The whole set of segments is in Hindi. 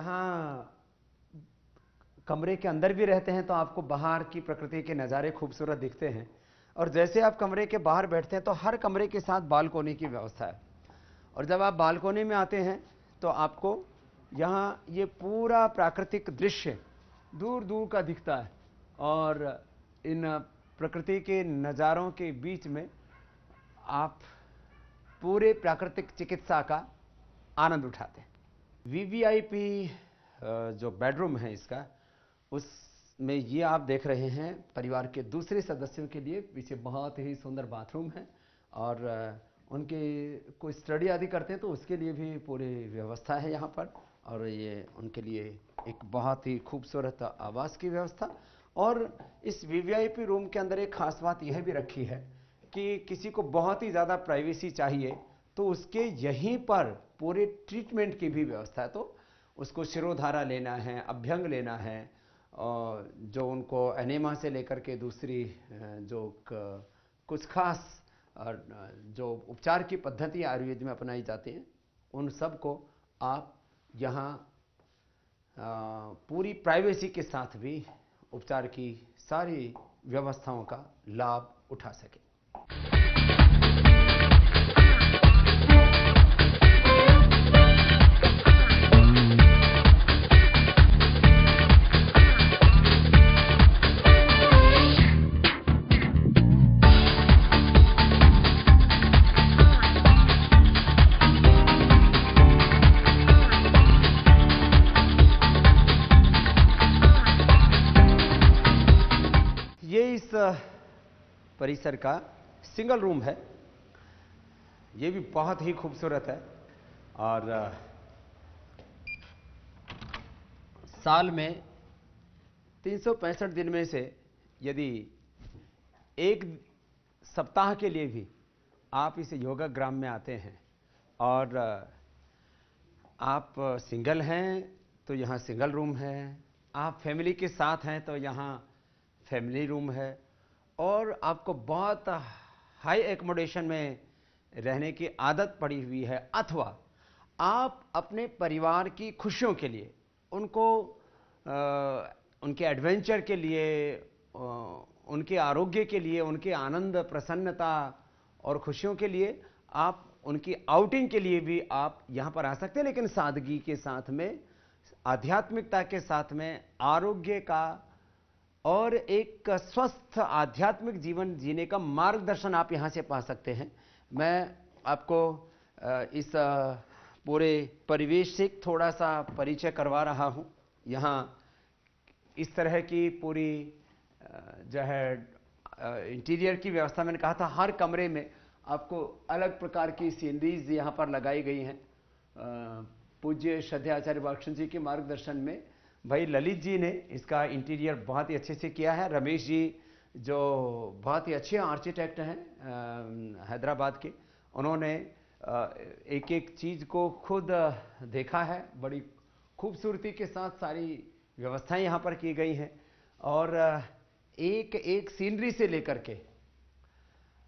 यहाँ कमरे के अंदर भी रहते हैं तो आपको बाहर की प्रकृति के नज़ारे खूबसूरत दिखते हैं, और जैसे आप कमरे के बाहर बैठते हैं तो हर कमरे के साथ बालकोनी की व्यवस्था है। और जब आप बालकोनी में आते हैं तो आपको यहाँ ये पूरा प्राकृतिक दृश्य दूर दूर का दिखता है, और इन प्रकृति के नज़ारों के बीच में आप पूरे प्राकृतिक चिकित्सा का आनंद उठाते हैं। वीवीआईपी जो बेडरूम है इसका, उसमें ये आप देख रहे हैं परिवार के दूसरे सदस्यों के लिए पीछे बहुत ही सुंदर बाथरूम है, और उनके कोई स्टडी आदि करते हैं तो उसके लिए भी पूरी व्यवस्था है यहाँ पर, और ये उनके लिए एक बहुत ही खूबसूरत आवास की व्यवस्था। और इस वीवीआईपी रूम के अंदर एक खास बात यह भी रखी है कि किसी को बहुत ही ज़्यादा प्राइवेसी चाहिए तो उसके यहीं पर पूरे ट्रीटमेंट की भी व्यवस्था है। तो उसको शिरोधारा लेना है, अभ्यंग लेना है, और जो उनको एनेमा से लेकर के दूसरी जो कुछ खास जो उपचार की पद्धति आयुर्वेद में अपनाई जाती हैं, उन सब को आप यहाँ पूरी प्राइवेसी के साथ भी उपचार की सारी व्यवस्थाओं का लाभ उठा सकें। इस परिसर का सिंगल रूम है, ये भी बहुत ही खूबसूरत है, और साल में 365 दिन में से यदि एक सप्ताह के लिए भी आप इस योगा ग्राम में आते हैं और आप सिंगल हैं तो यहाँ सिंगल रूम है, आप फैमिली के साथ हैं तो यहाँ फैमिली रूम है, और आपको बहुत हाई एकोमोडेशन में रहने की आदत पड़ी हुई है, अथवा आप अपने परिवार की खुशियों के लिए, उनको उनके एडवेंचर के लिए, उनके आरोग्य के लिए, उनके आनंद, प्रसन्नता और खुशियों के लिए, आप उनकी आउटिंग के लिए भी आप यहाँ पर आ सकते हैं, लेकिन सादगी के साथ में, आध्यात्मिकता के साथ में, आरोग्य का और एक स्वस्थ आध्यात्मिक जीवन जीने का मार्गदर्शन आप यहाँ से पा सकते हैं। मैं आपको इस पूरे परिवेश से थोड़ा सा परिचय करवा रहा हूँ। यहाँ इस तरह की पूरी जो है इंटीरियर की व्यवस्था, मैंने कहा था हर कमरे में आपको अलग प्रकार की सीनरीज यहाँ पर लगाई गई हैं। पूज्य श्रद्धेय आचार्य बालकृष्ण जी के मार्गदर्शन में भाई ललित जी ने इसका इंटीरियर बहुत ही अच्छे से किया है। रमेश जी जो बहुत ही अच्छे आर्किटेक्ट हैं हैदराबाद के, उन्होंने एक एक चीज़ को खुद देखा है, बड़ी खूबसूरती के साथ सारी व्यवस्थाएं यहाँ पर की गई हैं, और एक एक सीनरी से लेकर के,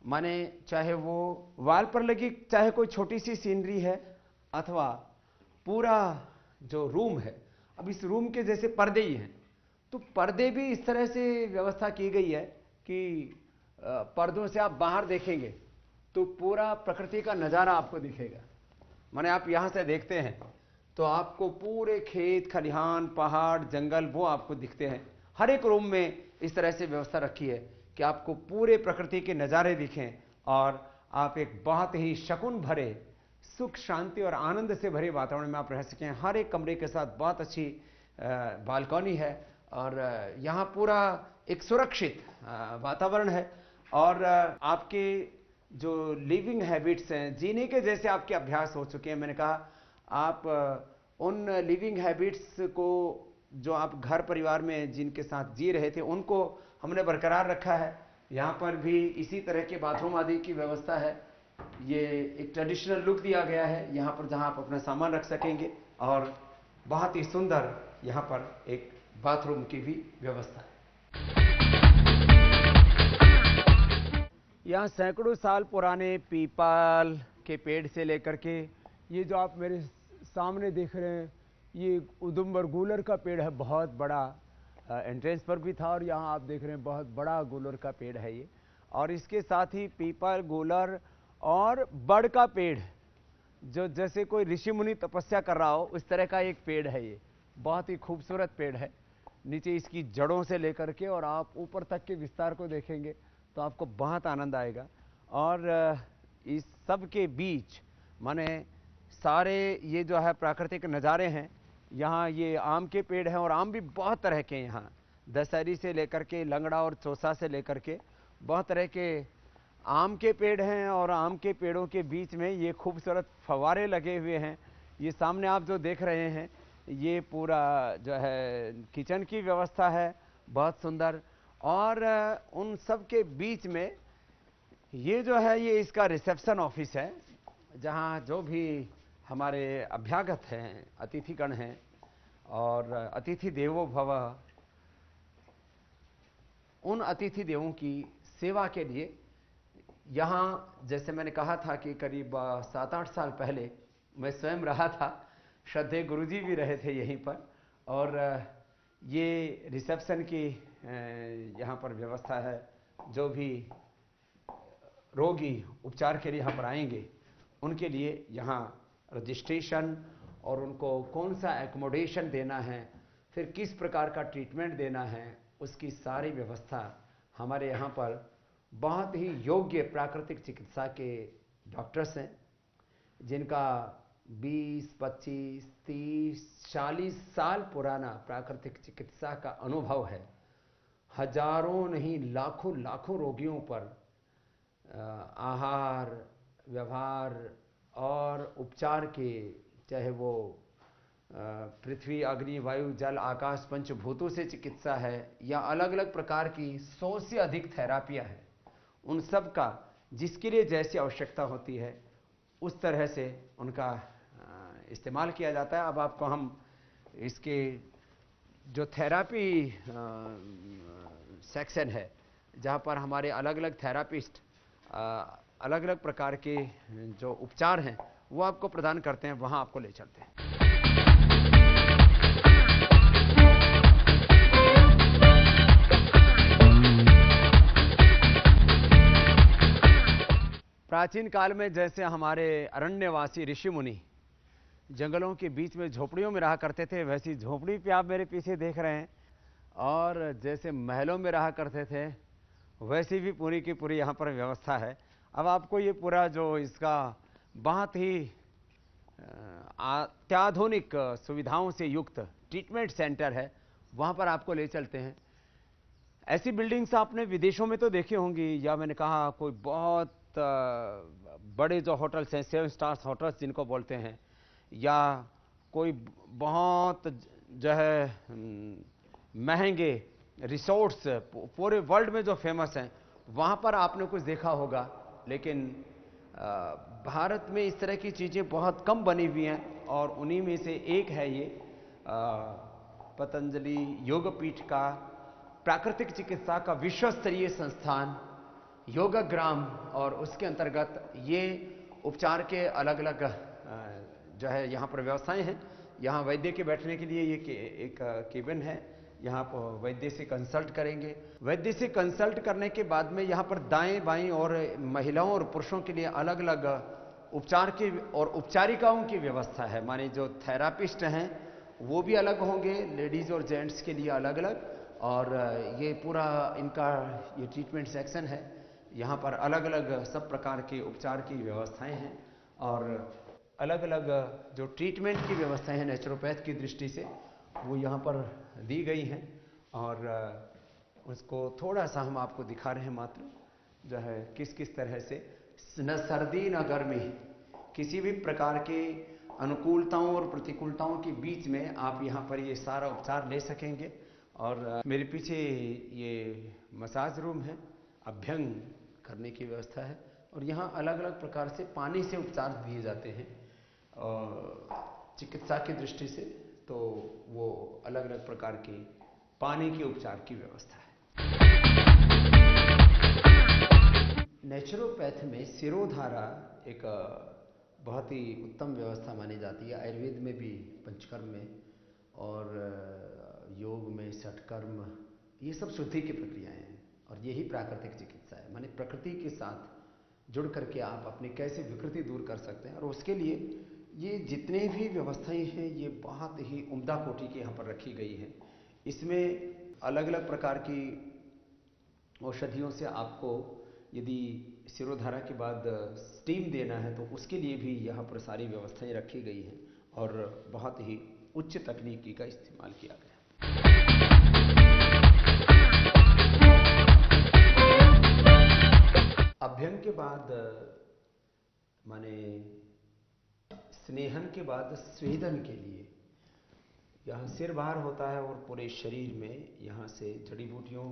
माने चाहे वो वाल पर लगी चाहे कोई छोटी सी सीनरी है, अथवा पूरा जो रूम है, अब इस रूम के जैसे पर्दे ही हैं तो पर्दे भी इस तरह से व्यवस्था की गई है कि पर्दों से आप बाहर देखेंगे तो पूरा प्रकृति का नज़ारा आपको दिखेगा। माने आप यहाँ से देखते हैं तो आपको पूरे खेत खलिहान, पहाड़, जंगल वो आपको दिखते हैं। हर एक रूम में इस तरह से व्यवस्था रखी है कि आपको पूरे प्रकृति के नज़ारे दिखें और आप एक बहुत ही शकुन भरे, सुख, शांति और आनंद से भरे वातावरण में आप रह सकें। हर एक कमरे के साथ बहुत अच्छी बालकनी है, और यहाँ पूरा एक सुरक्षित वातावरण है, और आपके जो लिविंग हैबिट्स हैं, जीने के जैसे आपके अभ्यास हो चुके हैं। मैंने कहा आप उन लिविंग हैबिट्स को जो आप घर परिवार में जिनके साथ जी रहे थे उनको हमने बरकरार रखा है। यहाँ पर भी इसी तरह के बाथरूम आदि की व्यवस्था है। ये एक ट्रेडिशनल लुक दिया गया है यहाँ पर, जहाँ आप अपना सामान रख सकेंगे, और बहुत ही सुंदर यहाँ पर एक बाथरूम की भी व्यवस्था है। यहाँ सैकड़ों साल पुराने पीपल के पेड़ से लेकर के ये जो आप मेरे सामने देख रहे हैं, ये उदुम्बर गूलर का पेड़ है, बहुत बड़ा, एंट्रेंस पर भी था और यहाँ आप देख रहे हैं बहुत बड़ा गूलर का पेड़ है ये। और इसके साथ ही पीपल, गूलर और बड़ का पेड़, जो जैसे कोई ऋषि मुनि तपस्या कर रहा हो उस तरह का एक पेड़ है ये। बहुत ही खूबसूरत पेड़ है। नीचे इसकी जड़ों से लेकर के और आप ऊपर तक के विस्तार को देखेंगे तो आपको बहुत आनंद आएगा। और इस सब के बीच माने सारे ये जो है प्राकृतिक नज़ारे हैं। यहाँ ये आम के पेड़ हैं और आम भी बहुत तरह के, यहाँ दशहरी से लेकर के लंगड़ा और चौसा से लेकर के बहुत तरह के आम के पेड़ हैं। और आम के पेड़ों के बीच में ये खूबसूरत फव्वारे लगे हुए हैं। ये सामने आप जो देख रहे हैं ये पूरा जो है किचन की व्यवस्था है, बहुत सुंदर। और उन सब के बीच में ये जो है ये इसका रिसेप्शन ऑफिस है, जहाँ जो भी हमारे अभ्यागत हैं, अतिथिगण हैं और अतिथि देवो भव, उन अतिथि देवों की सेवा के लिए यहाँ, जैसे मैंने कहा था कि करीब 7-8 साल पहले मैं स्वयं रहा था, श्रद्धेय गुरुजी भी रहे थे यहीं पर। और ये रिसेप्शन की यहाँ पर व्यवस्था है। जो भी रोगी उपचार के लिए यहाँ पर आएंगे उनके लिए यहाँ रजिस्ट्रेशन और उनको कौन सा एकोमोडेशन देना है, फिर किस प्रकार का ट्रीटमेंट देना है, उसकी सारी व्यवस्था हमारे यहाँ पर बहुत ही योग्य प्राकृतिक चिकित्सा के डॉक्टर्स हैं, जिनका 20, 25, 30, 40 साल पुराना प्राकृतिक चिकित्सा का अनुभव है। हजारों नहीं लाखों लाखों रोगियों पर आहार, व्यवहार और उपचार के, चाहे वो पृथ्वी, अग्नि, वायु, जल, आकाश, पंचभूतों से चिकित्सा है या अलग अलग प्रकार की 100 से अधिक थेरापियाँ हैं, उन सब का जिसके लिए जैसी आवश्यकता होती है उस तरह से उनका इस्तेमाल किया जाता है। अब आपको हम इसके जो थेरापी सेक्शन है, जहाँ पर हमारे अलग अलग थेरापिस्ट अलग अलग प्रकार के जो उपचार हैं वो आपको प्रदान करते हैं, वहाँ आपको ले चलते हैं। प्राचीन काल में जैसे हमारे अरण्यवासी ऋषि मुनि जंगलों के बीच में झोपड़ियों में रहा करते थे, वैसी झोपड़ी पे आप मेरे पीछे देख रहे हैं। और जैसे महलों में रहा करते थे वैसी भी पूरी की पूरी यहाँ पर व्यवस्था है। अब आपको ये पूरा जो इसका बहुत ही अत्याधुनिक सुविधाओं से युक्त ट्रीटमेंट सेंटर है, वहाँ पर आपको ले चलते हैं। ऐसी बिल्डिंग्स आपने विदेशों में तो देखी होंगी, या मैंने कहा कोई बहुत बड़े जो होटल्स हैं, 7 स्टार्स होटल्स जिनको बोलते हैं, या कोई बहुत जो है महंगे रिसोर्ट्स पूरे वर्ल्ड में जो फेमस हैं, वहाँ पर आपने कुछ देखा होगा। लेकिन भारत में इस तरह की चीज़ें बहुत कम बनी हुई हैं और उन्हीं में से एक है ये पतंजलि योगपीठ का प्राकृतिक चिकित्सा का विश्व स्तरीय संस्थान योगाग्राम। और उसके अंतर्गत ये उपचार के अलग अलग जो है यहाँ पर व्यवस्थाएं हैं। यहाँ वैद्य के बैठने के लिए ये एक केबिन है, यहाँ पर वैद्य से कंसल्ट करेंगे। वैद्य से कंसल्ट करने के बाद में यहाँ पर दाएं बाएं और महिलाओं और पुरुषों के लिए अलग अलग उपचार की और उपचारिकाओं की व्यवस्था है। माने जो थेरापिस्ट हैं वो भी अलग होंगे, लेडीज और जेंट्स के लिए अलग अलग। और ये पूरा इनका ये ट्रीटमेंट सेक्शन है। यहाँ पर अलग अलग सब प्रकार के उपचार की व्यवस्थाएं हैं और अलग अलग जो ट्रीटमेंट की व्यवस्थाएं हैं नेचुरोपैथ की दृष्टि से वो यहाँ पर दी गई हैं। और उसको थोड़ा सा हम आपको दिखा रहे हैं मात्र, जो है किस किस तरह से न सर्दी न गर्मी, किसी भी प्रकार के अनुकूलताओं और प्रतिकूलताओं के बीच में आप यहाँ पर ये सारा उपचार ले सकेंगे। और मेरे पीछे ये मसाज रूम है, अभ्यंग करने की व्यवस्था है। और यहाँ अलग अलग प्रकार से पानी से उपचार दिए जाते हैं चिकित्सा की दृष्टि से, तो वो अलग अलग प्रकार की पानी के उपचार की व्यवस्था है। नेचुरोपैथ में सिरोधारा एक बहुत ही उत्तम व्यवस्था मानी जाती है। आयुर्वेद में भी पंचकर्म में और योग में षटकर्म, ये सब शुद्धि की प्रक्रियाएं हैं और यही प्राकृतिक चिकित्सा है। माने प्रकृति के साथ जुड़ करके आप अपनी कैसे विकृति दूर कर सकते हैं, और उसके लिए ये जितने भी व्यवस्थाएं हैं ये बहुत ही उम्दा कोटि की यहाँ पर रखी गई हैं। इसमें अलग अलग प्रकार की औषधियों से आपको यदि सिरोधारा के बाद स्टीम देना है तो उसके लिए भी यहाँ पर सारी व्यवस्थाएं रखी गई हैं और बहुत ही उच्च तकनीकी का इस्तेमाल किया गया। अभ्यंग के बाद माने स्नेहन के बाद स्वेदन के लिए यहाँ सिर बाहर होता है और पूरे शरीर में यहाँ से जड़ी बूटियों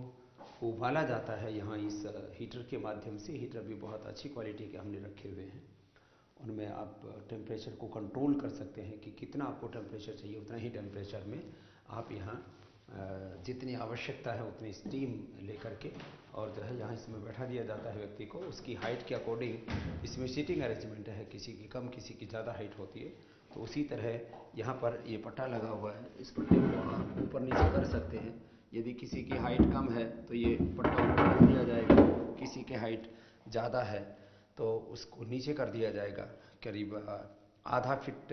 को उबाला जाता है। यहाँ इस हीटर के माध्यम से, हीटर भी बहुत अच्छी क्वालिटी के हमने रखे हुए हैं, उनमें आप टेम्परेचर को कंट्रोल कर सकते हैं कि कितना आपको टेम्परेचर चाहिए, उतना ही टेम्परेचर में आप यहाँ जितनी आवश्यकता है उतनी स्टीम लेकर के और जो है यहाँ इसमें बैठा दिया जाता है व्यक्ति को। उसकी हाइट के अकॉर्डिंग इसमें सीटिंग अरेंजमेंट है, किसी की कम किसी की ज़्यादा हाइट होती है, तो उसी तरह यहाँ पर ये पट्टा लगा हुआ है, इस पट्टे को आप ऊपर नीचे कर सकते हैं। यदि किसी की हाइट कम है तो ये पट्टा ऊपर रख दिया जाएगा, किसी की हाइट ज़्यादा है तो उसको नीचे कर दिया जाएगा। करीब आधा फीट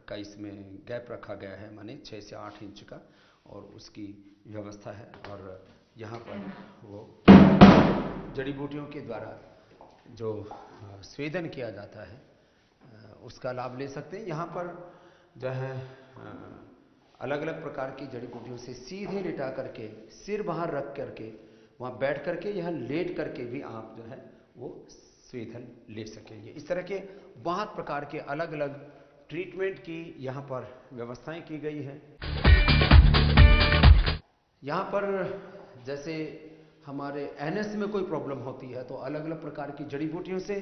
का इसमें गैप रखा गया है, माने 6 से 8 इंच का, और उसकी व्यवस्था है। और यहाँ पर वो जड़ी बूटियों के द्वारा जो स्वेदन किया जाता है उसका लाभ ले सकते हैं। यहाँ पर जो है अलग अलग प्रकार की जड़ी बूटियों से सीधे लिटा करके, सिर बाहर रख करके, वहाँ बैठ करके, यहाँ लेट करके भी आप जो है वो स्वेदन ले सकेंगे। इस तरह के बहुत प्रकार के अलग अलग ट्रीटमेंट की यहाँ पर व्यवस्थाएं की गई है। यहाँ पर जैसे हमारे एनएस में कोई प्रॉब्लम होती है तो अलग अलग प्रकार की जड़ी बूटियों से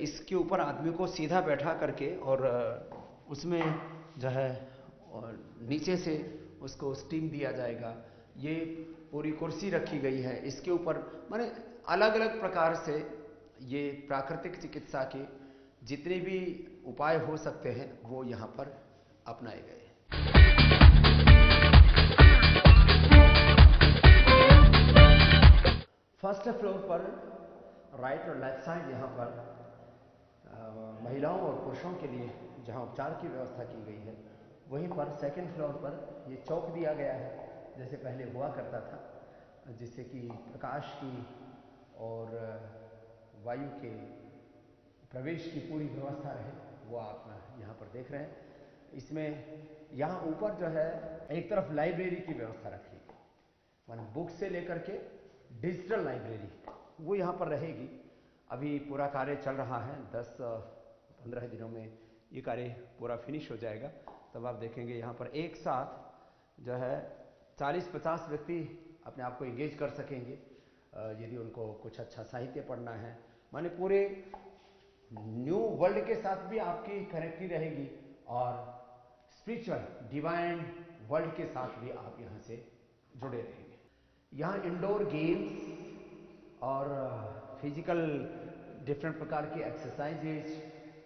इसके ऊपर आदमी को सीधा बैठा करके और उसमें जो है और नीचे से उसको स्टीम दिया जाएगा। ये पूरी कुर्सी रखी गई है, इसके ऊपर माने अलग अलग प्रकार से ये प्राकृतिक चिकित्सा के जितने भी उपाय हो सकते हैं वो यहाँ पर अपनाए गए। फर्स्ट फ्लोर पर राइट और लेफ्ट साइड यहाँ पर महिलाओं और पुरुषों के लिए जहाँ उपचार की व्यवस्था की गई है, वहीं पर सेकंड फ्लोर पर ये चौक दिया गया है जैसे पहले हुआ करता था, जिससे कि प्रकाश की और वायु के प्रवेश की पूरी व्यवस्था रहे, वो आप यहाँ पर देख रहे हैं। इसमें यहाँ ऊपर जो है एक तरफ लाइब्रेरी की व्यवस्था रखी है, माने बुक से लेकर के डिजिटल लाइब्रेरी वो यहाँ पर रहेगी। अभी पूरा कार्य चल रहा है, 10-15 दिनों में ये कार्य पूरा फिनिश हो जाएगा, तब आप देखेंगे यहाँ पर एक साथ जो है 40-50 व्यक्ति अपने आप को एंगेज कर सकेंगे यदि उनको कुछ अच्छा साहित्य पढ़ना है। माने पूरे न्यू वर्ल्ड के साथ भी आपकी कनेक्टिव रहेगी और स्पिरिचुअल डिवाइन वर्ल्ड के साथ भी आप यहाँ से जुड़े रहेंगे। यहाँ इंडोर गेम्स और फिजिकल डिफरेंट प्रकार की एक्सरसाइजेज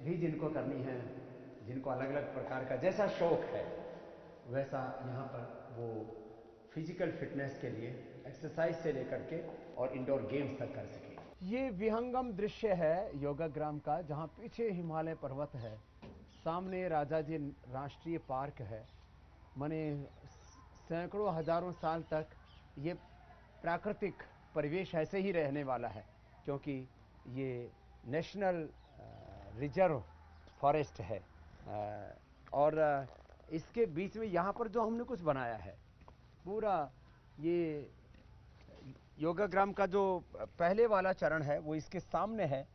भी जिनको करनी है, जिनको अलग अलग प्रकार का जैसा शौक है वैसा यहाँ पर वो फिजिकल फिटनेस के लिए एक्सरसाइज से लेकर के और इंडोर गेम्स तक कर सके। ये विहंगम दृश्य है योगाग्राम का, जहाँ पीछे हिमालय पर्वत है, सामने राजाजी राष्ट्रीय पार्क है। माने सैकड़ों हजारों साल तक ये प्राकृतिक परिवेश ऐसे ही रहने वाला है, क्योंकि ये नेशनल रिजर्व फॉरेस्ट है। और इसके बीच में यहाँ पर जो हमने कुछ बनाया है, पूरा ये योगाग्राम का जो पहले वाला चरण है वो इसके सामने है,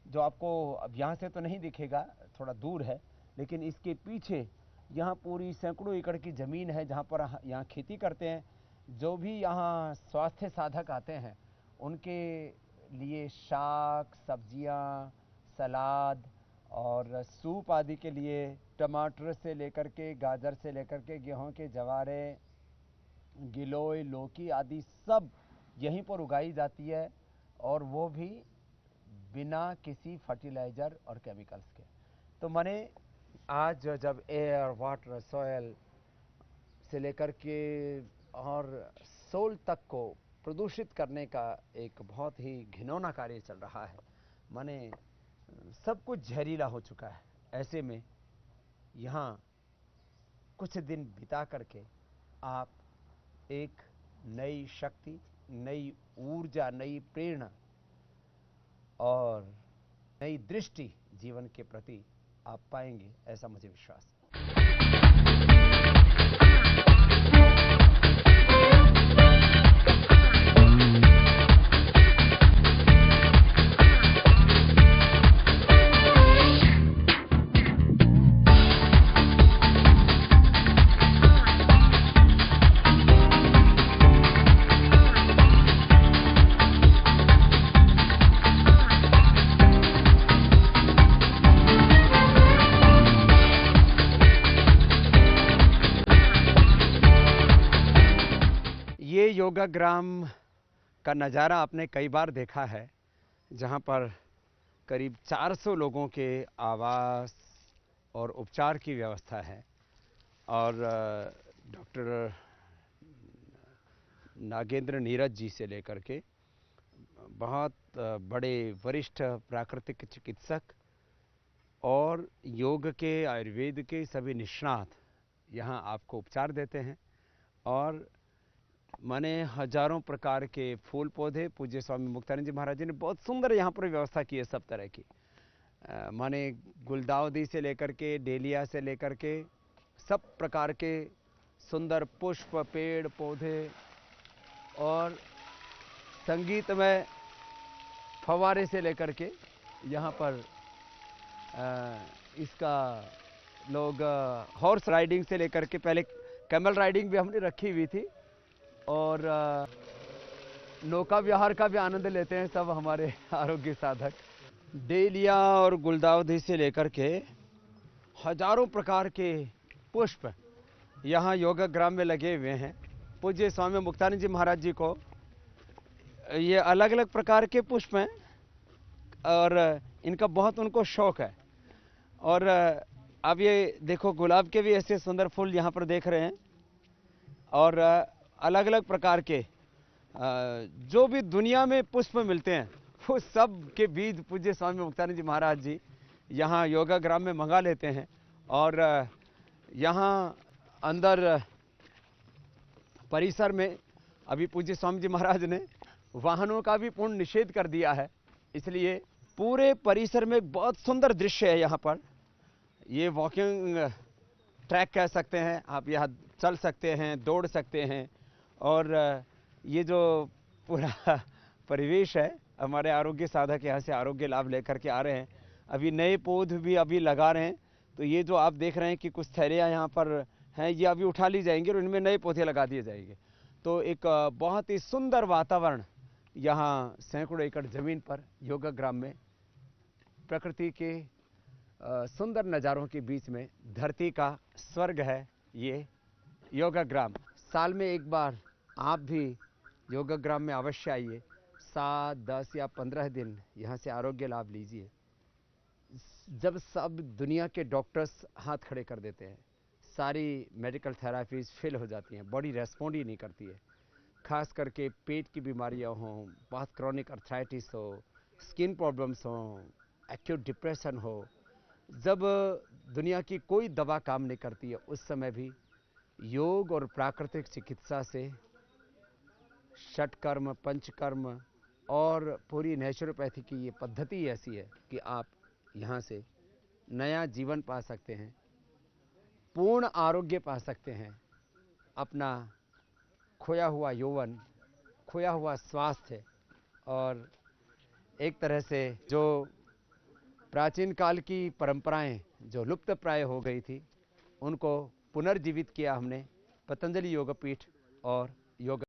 जो आपको अब यहाँ से तो नहीं दिखेगा, थोड़ा दूर है, लेकिन इसके पीछे यहाँ पूरी सैकड़ों एकड़ की ज़मीन है जहाँ पर यहाँ खेती करते हैं। जो भी यहाँ स्वास्थ्य साधक आते हैं उनके लिए शाक, सब्जियाँ, सलाद और सूप आदि के लिए टमाटर से लेकर के, गाजर से लेकर के, गेहूं के जवारे, गिलोय, लौकी आदि सब यहीं पर उगाई जाती है, और वो भी बिना किसी फर्टिलाइज़र और केमिकल्स के। तो मैंने आज जब एयर, वाटर, सॉयल से लेकर के और सोल तक को प्रदूषित करने का एक बहुत ही घिनौना कार्य चल रहा है, माने सब कुछ जहरीला हो चुका है। ऐसे में यहाँ कुछ दिन बिता करके आप एक नई शक्ति, नई ऊर्जा, नई प्रेरणा और नई दृष्टि जीवन के प्रति आप पाएंगे, ऐसा मुझे विश्वास है। ये योगाग्राम का नज़ारा आपने कई बार देखा है, जहाँ पर करीब 400 लोगों के आवास और उपचार की व्यवस्था है। और डॉक्टर नागेंद्र नीरज जी से लेकर के बहुत बड़े वरिष्ठ प्राकृतिक चिकित्सक और योग के, आयुर्वेद के सभी निष्णात यहाँ आपको उपचार देते हैं। और माने हजारों प्रकार के फूल पौधे पूज्य स्वामी मुक्तानंद जी महाराज जी ने बहुत सुंदर यहाँ पर व्यवस्था की है सब तरह की। माने गुलदाउदी से लेकर के, डेलिया से लेकर के सब प्रकार के सुंदर पुष्प, पेड़ पौधे और संगीतमय फव्वारे से लेकर के यहाँ पर इसका लोग हॉर्स राइडिंग से लेकर के, पहले कैमल राइडिंग भी हमने रखी हुई थी, और नौका विहार का भी आनंद लेते हैं सब हमारे आरोग्य साधक। डेलिया और गुलदाउदी से लेकर के हजारों प्रकार के पुष्प यहाँ योगाग्राम में लगे हुए हैं। पूज्य स्वामी मुक्तानंद जी महाराज जी को ये अलग अलग प्रकार के पुष्प हैं और इनका बहुत उनको शौक है। और अब ये देखो, गुलाब के भी ऐसे सुंदर फूल यहाँ पर देख रहे हैं, और अलग अलग प्रकार के जो भी दुनिया में पुष्प मिलते हैं वो सब के बीज पूज्य स्वामी मुक्तानंद जी महाराज जी यहाँ योगाग्राम में मंगा लेते हैं। और यहाँ अंदर परिसर में अभी पूज्य स्वामी जी महाराज ने वाहनों का भी पूर्ण निषेध कर दिया है, इसलिए पूरे परिसर में एक बहुत सुंदर दृश्य है। यहाँ पर ये वॉकिंग ट्रैक कह सकते हैं, आप यहाँ चल सकते हैं, दौड़ सकते हैं। और ये जो पूरा परिवेश है, हमारे आरोग्य साधक यहाँ से आरोग्य लाभ लेकर के आ रहे हैं। अभी नए पौध भी अभी लगा रहे हैं, तो ये जो आप देख रहे हैं कि कुछ थैलियाँ यहाँ पर हैं, ये अभी उठा ली जाएंगी और इनमें नए पौधे लगा दिए जाएंगे। तो एक बहुत ही सुंदर वातावरण यहाँ सैकड़ों एकड़ ज़मीन पर योगाग्राम में प्रकृति के सुंदर नज़ारों के बीच में धरती का स्वर्ग है ये योगाग्राम। साल में एक बार आप भी योगाग्राम में अवश्य आइए, 7, 10 या 15 दिन यहाँ से आरोग्य लाभ लीजिए। जब सब दुनिया के डॉक्टर्स हाथ खड़े कर देते हैं, सारी मेडिकल थेरापीज फेल हो जाती हैं, बॉडी रेस्पॉन्ड ही नहीं करती है, खास करके पेट की बीमारियाँ हों, बहुत क्रॉनिक अर्थराइटिस हो, स्किन प्रॉब्लम्स हों, एक्यूट डिप्रेशन हो, जब दुनिया की कोई दवा काम नहीं करती है, उस समय भी योग और प्राकृतिक चिकित्सा से षटकर्म, पंचकर्म और पूरी नेचुरोपैथी की ये पद्धति ऐसी है कि आप यहाँ से नया जीवन पा सकते हैं, पूर्ण आरोग्य पा सकते हैं, अपना खोया हुआ यौवन, खोया हुआ स्वास्थ्य, और एक तरह से जो प्राचीन काल की परंपराएं जो लुप्त प्राय हो गई थी, उनको पुनर्जीवित किया हमने पतंजलि योगपीठ और योग